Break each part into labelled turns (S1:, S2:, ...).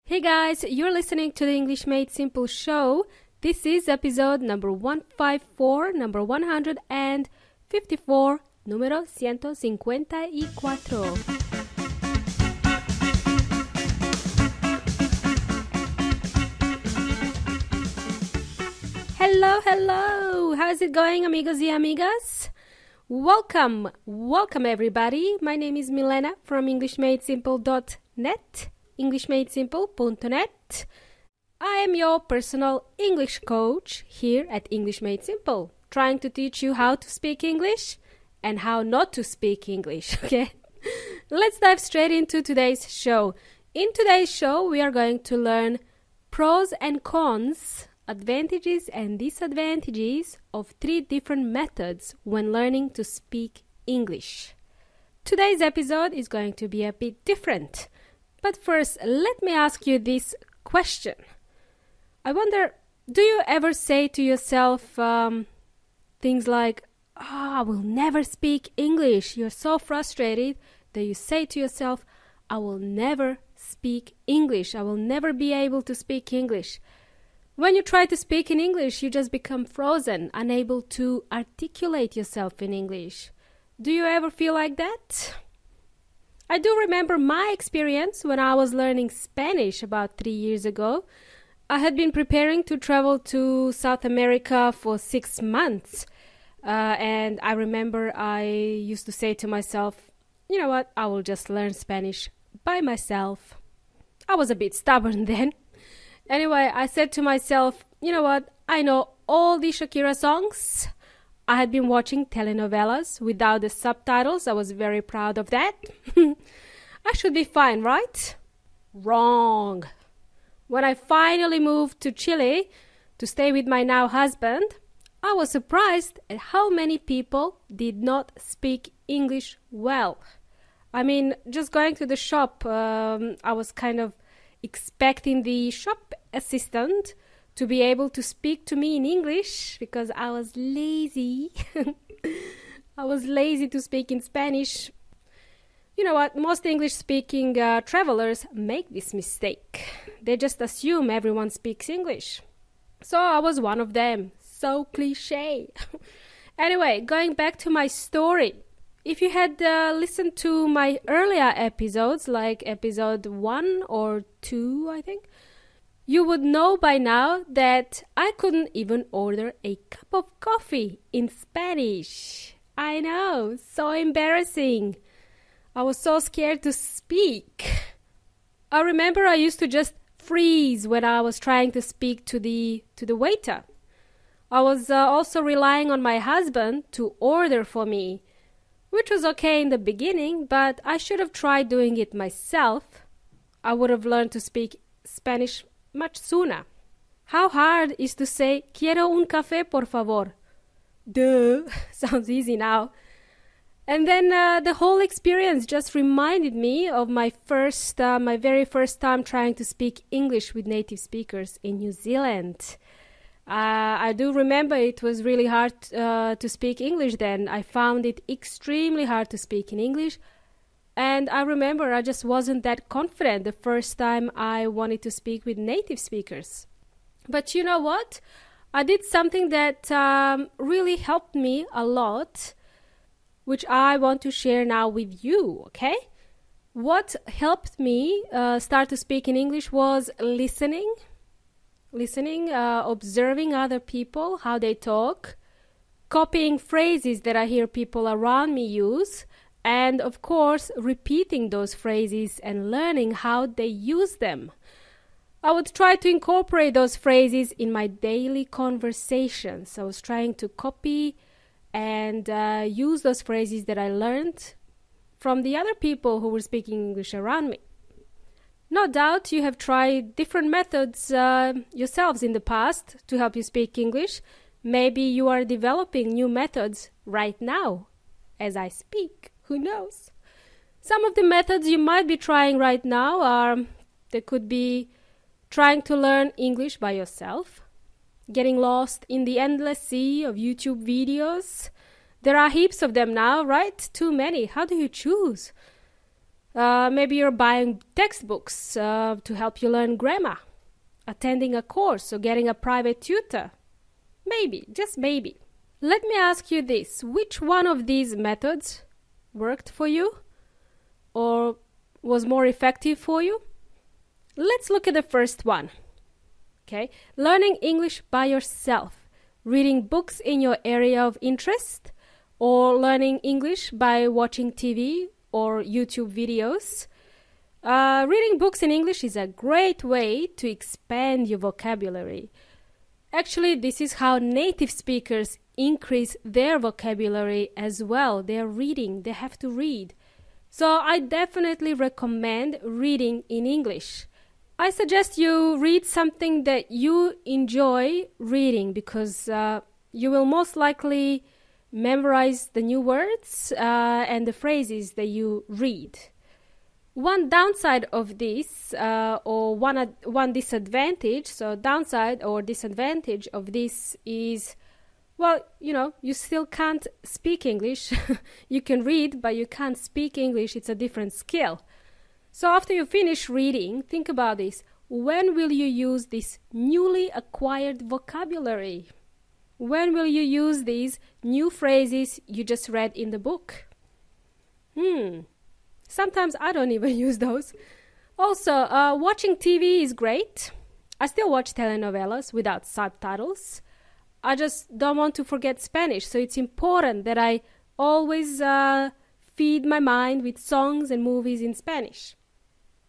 S1: Hey guys, you're listening to the English Made Simple show. This is episode number 154, number 154, número 154. Hello. How's it going, amigos y amigas? Welcome everybody. My name is Milena from EnglishMadeSimple.net. EnglishMadeSimple.net. I am your personal English coach here at English Made Simple, trying to teach you how to speak English and how not to speak English, okay? Let's dive straight into today's show. In today's show, we are going to learn pros and cons, advantages and disadvantages of 3 different methods when learning to speak English. Today's episode is going to be a bit different. But first, let me ask you this question. I wonder, do you ever say to yourself things like, I will never speak English. You're so frustrated that you say to yourself, I will never speak English. I will never be able to speak English. When you try to speak in English, you just become frozen, unable to articulate yourself in English. Do you ever feel like that? I do remember my experience when I was learning Spanish about 3 years ago. I had been preparing to travel to South America for 6 months. And I remember I used to say to myself, you know what, I will just learn Spanish by myself. I was a bit stubborn then. Anyway, I said to myself, you know what, I know all the Shakira songs. I had been watching telenovelas without the subtitles. I was very proud of that. I should be fine, right? Wrong. When I finally moved to Chile to stay with my now husband, I was surprised at how many people did not speak English well. I mean, just going to the shop, I was kind of expecting the shop assistant to be able to speak to me in English because I was lazy. I was lazy to speak in Spanish. You know what? Most English-speaking travelers make this mistake. They just assume everyone speaks English. So I was one of them. So cliché. Anyway, going back to my story. If you had listened to my earlier episodes, like episode 1 or 2, I think, you would know by now that I couldn't even order a cup of coffee in Spanish. I know, so embarrassing. I was so scared to speak. I remember I used to just freeze when I was trying to speak to the waiter. I was also relying on my husband to order for me, which was okay in the beginning, but I should have tried doing it myself. I would have learned to speak Spanish much sooner. How hard is to say, quiero un café, por favor? Duh, sounds easy now. And then the whole experience just reminded me of my very first time trying to speak English with native speakers in New Zealand. I do remember it was really hard to speak English then. I found it extremely hard to speak in English. And I remember I just wasn't that confident the first time I wanted to speak with native speakers. But you know what? I did something that really helped me a lot, which I want to share now with you, okay? What helped me start to speak in English was listening, observing other people, how they talk, copying phrases that I hear people around me use, and of course, repeating those phrases and learning how they use them. I would try to incorporate those phrases in my daily conversations. I was trying to copy and use those phrases that I learned from the other people who were speaking English around me. No doubt you have tried different methods yourselves in the past to help you speak English. Maybe you are developing new methods right now as I speak. Who knows? Some of the methods you might be trying right now are, they could be trying to learn English by yourself, getting lost in the endless sea of YouTube videos. There are heaps of them now, right? Too many. How do you choose? Maybe you're buying textbooks to help you learn grammar, attending a course or getting a private tutor. Maybe, just maybe. Let me ask you this. Which one of these methods worked for you or was more effective for you? Let's look at the first one. Okay, learning English by yourself, reading books in your area of interest, or learning English by watching TV or YouTube videos. Reading books in English is a great way to expand your vocabulary. Actually, this is how native speakers increase their vocabulary as well. They're reading, they have to read. So I definitely recommend reading in English. I suggest you read something that you enjoy reading because you will most likely memorize the new words and the phrases that you read. One downside of this or one disadvantage, so downside or disadvantage of this is, well, you still can't speak English. You can read, but you can't speak English. It's a different skill. So after you finish reading, think about this. When will you use this newly acquired vocabulary? When will you use these new phrases you just read in the book? Sometimes I don't even use those. Also, watching TV is great. I still watch telenovelas without subtitles. I just don't want to forget Spanish, so it's important that I always feed my mind with songs and movies in Spanish.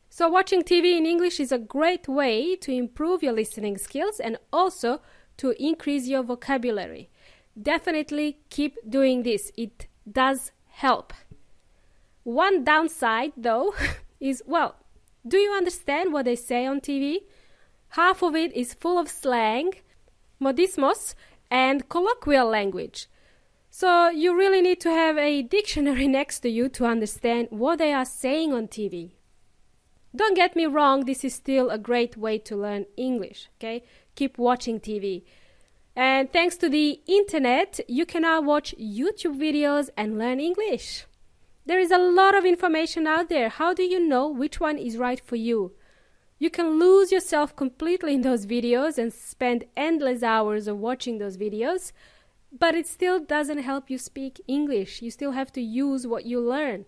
S1: So watching TV in English is a great way to improve your listening skills and also to increase your vocabulary. Definitely keep doing this. It does help. One downside, though, is, well, do you understand what they say on TV? Half of it is full of slang, modismos, and colloquial language. So you really need to have a dictionary next to you to understand what they are saying on TV. Don't get me wrong, this is still a great way to learn English, okay? Keep watching TV. And thanks to the internet, you can now watch YouTube videos and learn English. There is a lot of information out there. How do you know which one is right for you? You can lose yourself completely in those videos and spend endless hours of watching those videos, but it still doesn't help you speak English. You still have to use what you learn.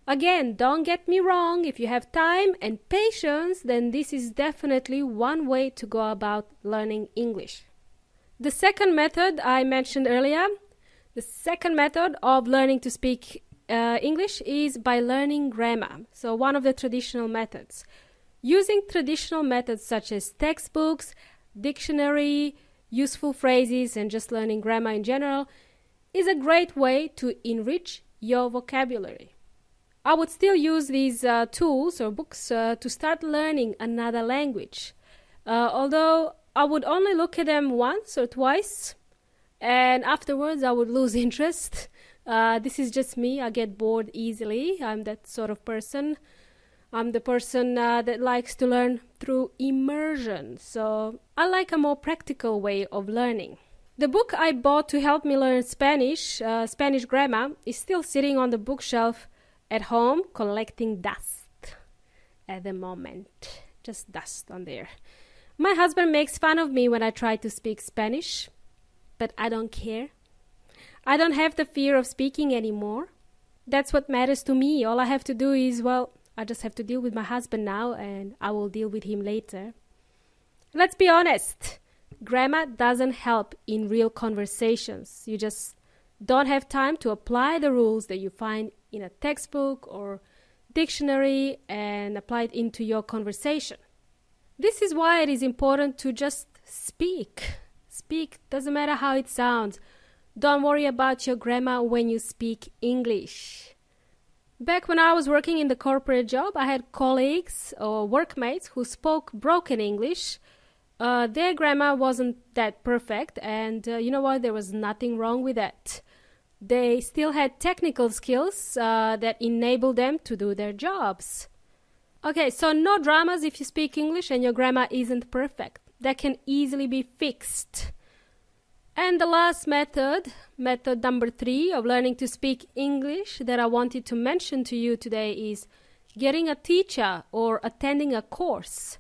S1: Again, don't get me wrong, if you have time and patience, then this is definitely one way to go about learning English. The second method I mentioned earlier, the second method of learning to speak English is by learning grammar. So one of the traditional methods. Using traditional methods such as textbooks, dictionary, useful phrases, and just learning grammar in general is a great way to enrich your vocabulary. I would still use these tools or books to start learning another language. Although I would only look at them once or twice, and afterwards I would lose interest. This is just me. I get bored easily. I'm that sort of person. I'm the person that likes to learn through immersion. So I like a more practical way of learning. The book I bought to help me learn Spanish, Spanish grammar, is still sitting on the bookshelf at home collecting dust at the moment. Just dust on there. My husband makes fun of me when I try to speak Spanish, but I don't care. I don't have the fear of speaking anymore. That's what matters to me. All I have to do is, well, I just have to deal with my husband now and I will deal with him later. Let's be honest. Grammar doesn't help in real conversations. You just don't have time to apply the rules that you find in a textbook or dictionary and apply it into your conversation. This is why it is important to just speak. Speak, doesn't matter how it sounds. Don't worry about your grammar when you speak English. Back when I was working in the corporate job, I had colleagues or workmates who spoke broken English. Their grammar wasn't that perfect, and you know what? There was nothing wrong with that. They still had technical skills that enabled them to do their jobs. Okay, so no dramas if you speak English and your grammar isn't perfect. That can easily be fixed. And the last method number 3 of learning to speak English that I wanted to mention to you today is getting a teacher or attending a course.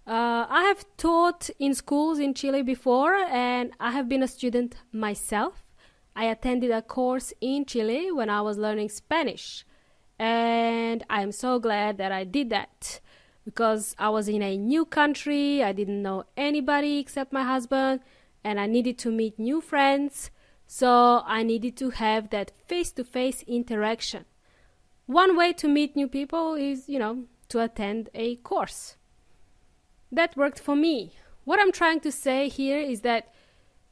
S1: I have taught in schools in Chile before, and I have been a student myself. I attended a course in Chile when I was learning Spanish, and I'm so glad that I did that because I was in a new country. I didn't know anybody except my husband, and I needed to meet new friends, so I needed to have that face-to-face interaction. One way to meet new people is, to attend a course. That worked for me. What I'm trying to say here is that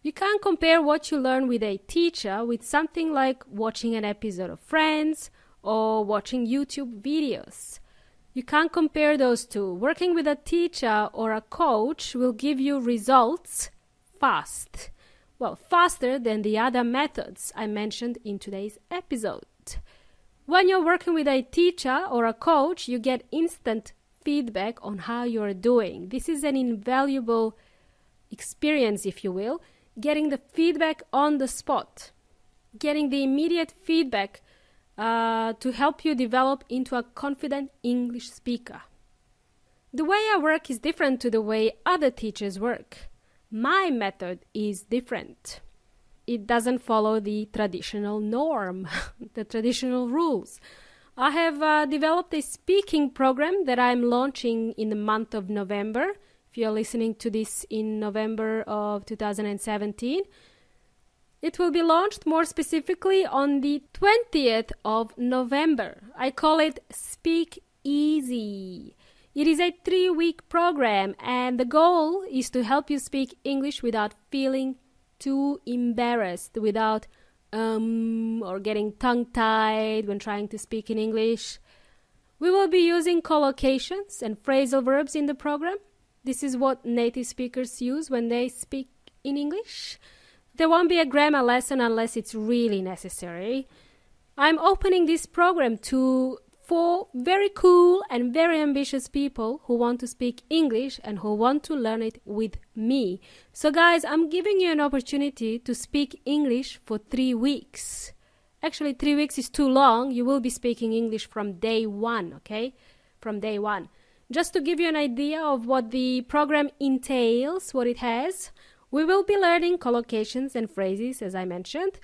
S1: you can't compare what you learn with a teacher with something like watching an episode of Friends or watching YouTube videos. You can't compare those two. Working with a teacher or a coach will give you results fast. Well, faster than the other methods I mentioned in today's episode. When you're working with a teacher or a coach, you get instant feedback on how you're doing. This is an invaluable experience, if you will, getting the feedback on the spot, getting the immediate feedback to help you develop into a confident English speaker. The way I work is different to the way other teachers work. My method is different. It doesn't follow the traditional norm, the traditional rules. I have developed a speaking program that I'm launching in the month of November. If you're listening to this in November of 2017, it will be launched more specifically on the 20th of November. I call it Speak Easy. It is a 3-week program, and the goal is to help you speak English without feeling too embarrassed, without or getting tongue-tied when trying to speak in English. We will be using collocations and phrasal verbs in the program. This is what native speakers use when they speak in English. There won't be a grammar lesson unless it's really necessary. I'm opening this program to 4 very cool and very ambitious people who want to speak English and who want to learn it with me. So guys, I'm giving you an opportunity to speak English for 3 weeks. Actually, 3 weeks is too long. You will be speaking English from day 1, okay? From day 1. Just to give you an idea of what the program entails, what it has, we will be learning collocations and phrases, as I mentioned.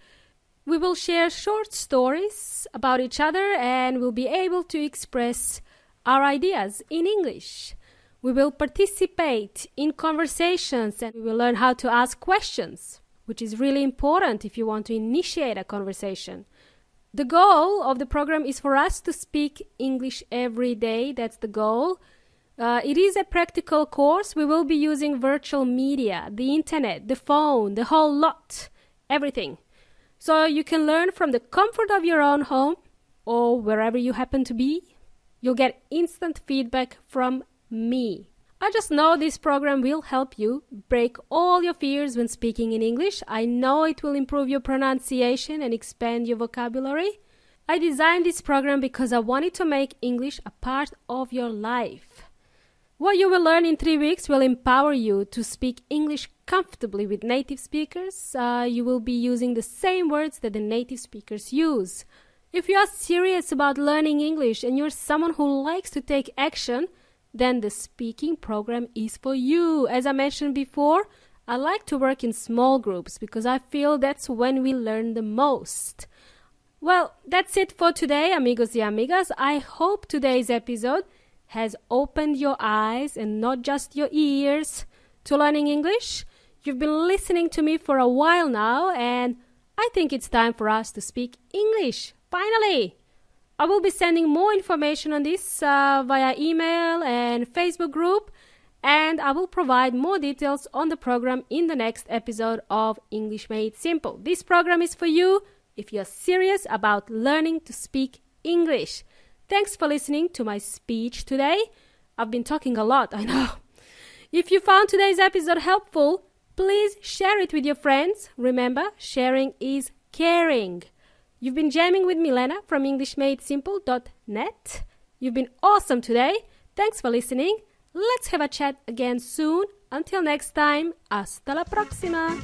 S1: We will share short stories about each other and we'll be able to express our ideas in English. We will participate in conversations and we will learn how to ask questions, which is really important if you want to initiate a conversation. The goal of the program is for us to speak English every day. That's the goal. It is a practical course. We will be using virtual media, the internet, the phone, the whole lot, everything. So you can learn from the comfort of your own home or wherever you happen to be. You'll get instant feedback from me. I just know this program will help you break all your fears when speaking in English. I know it will improve your pronunciation and expand your vocabulary. I designed this program because I wanted to make English a part of your life. What you will learn in 3 weeks will empower you to speak English comfortably with native speakers. You will be using the same words that the native speakers use. If you are serious about learning English and you're someone who likes to take action, then the speaking program is for you. As I mentioned before, I like to work in small groups because I feel that's when we learn the most. Well, that's it for today, amigos y amigas. I hope today's episode has opened your eyes and not just your ears to learning English. You've been listening to me for a while now, and I think it's time for us to speak English, finally. I will be sending more information on this via email and Facebook group, and I will provide more details on the program in the next episode of English Made Simple. This program is for you if you're serious about learning to speak English. Thanks for listening to my speech today. I've been talking a lot, I know. If you found today's episode helpful, please share it with your friends. Remember, sharing is caring. You've been jamming with Milena from EnglishMadeSimple.net. You've been awesome today. Thanks for listening. Let's have a chat again soon. Until next time, hasta la próxima.